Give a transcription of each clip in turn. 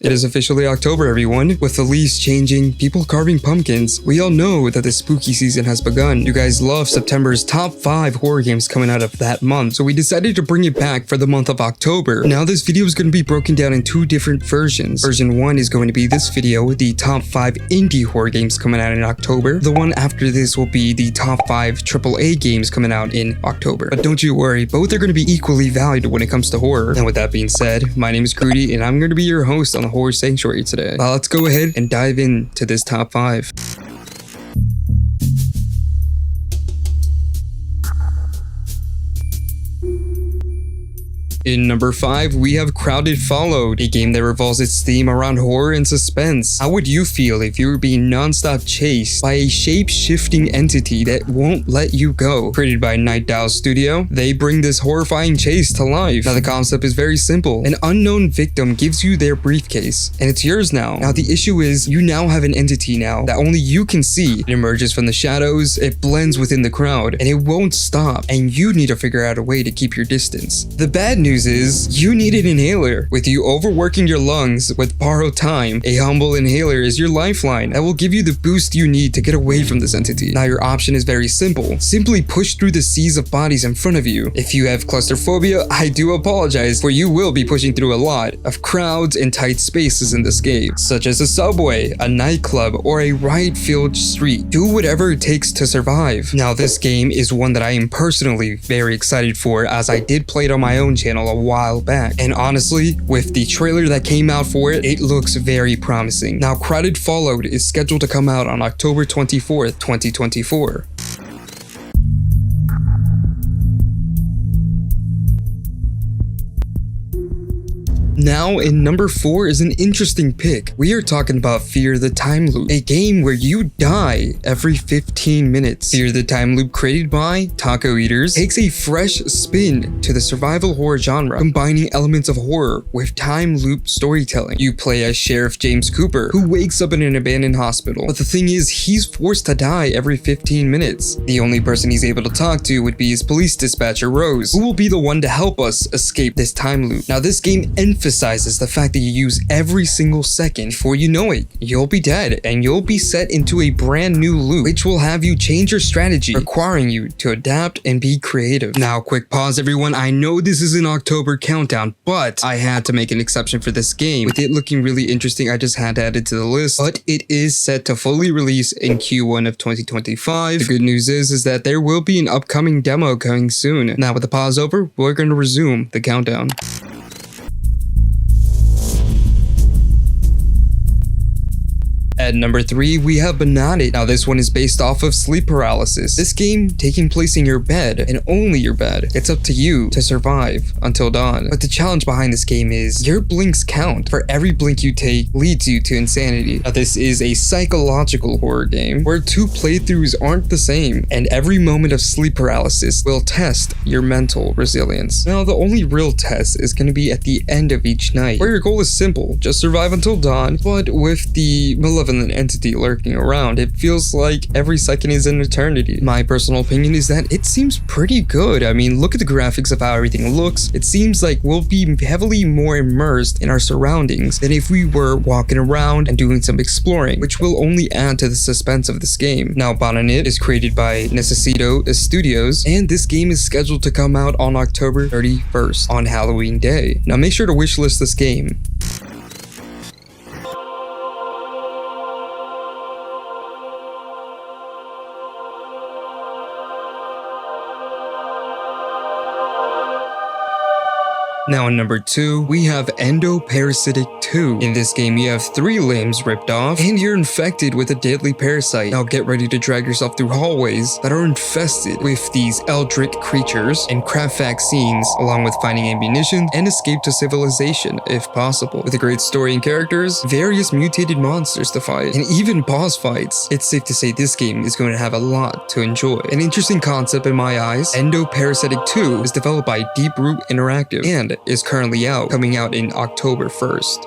It is officially October, everyone. With the leaves changing, people carving pumpkins, we all know that the spooky season has begun. You guys love September's top 5 horror games coming out of that month, so we decided to bring it back for the month of October. Now this video is going to be broken down in 2 different versions. Version 1 is going to be this video with the top 5 indie horror games coming out in October. The one after this will be the top 5 AAA games coming out in October. But don't you worry, both are going to be equally valued when it comes to horror. And with that being said, my name is Crudy and I'm going to be your host on the Horror Sanctuary today. Now let's go ahead and dive into this top 5. In number 5, we have Crowded Followed, a game that revolves its theme around horror and suspense. How would you feel if you were being non-stop chased by a shape-shifting entity that won't let you go? Created by Night Owl Studio, they bring this horrifying chase to life. Now the concept is very simple. An unknown victim gives you their briefcase, and it's yours now. Now the issue is, you now have an entity now that only you can see. It emerges from the shadows, it blends within the crowd, and it won't stop, and you need to figure out a way to keep your distance. The bad news is you need an inhaler. With you overworking your lungs with borrowed time, a humble inhaler is your lifeline that will give you the boost you need to get away from this entity. Now your option is very simple. Simply push through the seas of bodies in front of you. If you have claustrophobia, I do apologize, for you will be pushing through a lot of crowds and tight spaces in this game, such as a subway, a nightclub, or a riot-filled street. Do whatever it takes to survive. Now this game is one that I am personally very excited for, as I did play it on my own channel a while back, and honestly, with the trailer that came out for it, it looks very promising. Now Crowded Followed is scheduled to come out on October 24th, 2024. Now in number 4 is an interesting pick. We are talking about Fear the Timeloop, a game where you die every 15 minutes. Fear the Timeloop, created by Taco Eaters, takes a fresh spin to the survival horror genre, combining elements of horror with time loop storytelling. You play as Sheriff James Cooper, who wakes up in an abandoned hospital, but the thing is, he's forced to die every 15 minutes. The only person he's able to talk to would be his police dispatcher Rose, who will be the one to help us escape this time loop. Now this game emphasizes the fact that you use every single second. Before you know it, you'll be dead and you'll be set into a brand new loop, which will have you change your strategy, requiring you to adapt and be creative. Now quick pause everyone, I know this is an October countdown, but I had to make an exception for this game. With it looking really interesting, I just had to add it to the list, but it is set to fully release in Q1 of 2025. The good news is that there will be an upcoming demo coming soon. Now with the pause over, we're going to resume the countdown. At number 3, we have Bonanit. Now this one is based off of sleep paralysis. This game taking place in your bed, and only your bed. It's up to you to survive until dawn. But the challenge behind this game is your blinks count. For every blink you take leads you to insanity. Now this is a psychological horror game where 2 playthroughs aren't the same, and every moment of sleep paralysis will test your mental resilience. Now the only real test is going to be at the end of each night, where your goal is simple, just survive until dawn, but with the malevolent entity lurking around, it feels like every second is an eternity. My personal opinion is that it seems pretty good. I mean, look at the graphics of how everything looks. It seems like we'll be heavily more immersed in our surroundings than if we were walking around and doing some exploring, which will only add to the suspense of this game. Now Bonanit is created by Necesito Studios, and this game is scheduled to come out on October 31st on Halloween Day. Now make sure to wishlist this game. Now in number 2, we have Endoparasitic 2. In this game, you have 3 limbs ripped off, and you're infected with a deadly parasite. Now get ready to drag yourself through hallways that are infested with these eldritch creatures, and craft vaccines, along with finding ammunition and escape to civilization, if possible. With a great story and characters, various mutated monsters to fight, and even boss fights, it's safe to say this game is going to have a lot to enjoy. An interesting concept in my eyes, Endoparasitic 2 is developed by Deep Root Interactive, and is currently coming out in October 1st.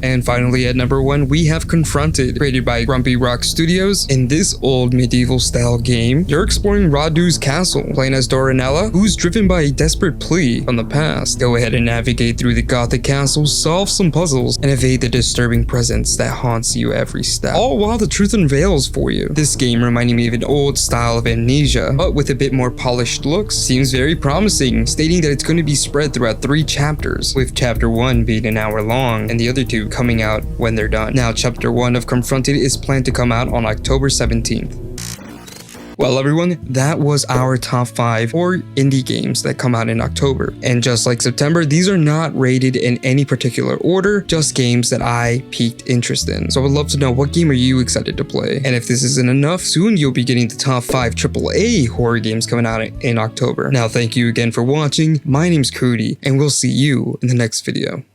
And finally at number 1, we have Confronted, created by Grumpy Rock Studios. In this old medieval style game, you're exploring Radu's castle, playing as Doranella, who's driven by a desperate plea from the past. Go ahead and navigate through the gothic castle, solve some puzzles, and evade the disturbing presence that haunts you every step, all while the truth unveils for you. This game, reminding me of an old style of Amnesia, but with a bit more polished looks, seems very promising, stating that it's going to be spread throughout 3 chapters, with chapter 1 being an hour long and the other 2 coming out when they're done. Now, chapter 1 of Confronted is planned to come out on October 17th. Well everyone, that was our top 5 horror indie games that come out in October. And just like September, these are not rated in any particular order, just games that I piqued interest in. So I would love to know, what game are you excited to play? And if this isn't enough, soon you'll be getting the top 5 AAA horror games coming out in October. Now thank you again for watching, my name's Cody, and we'll see you in the next video.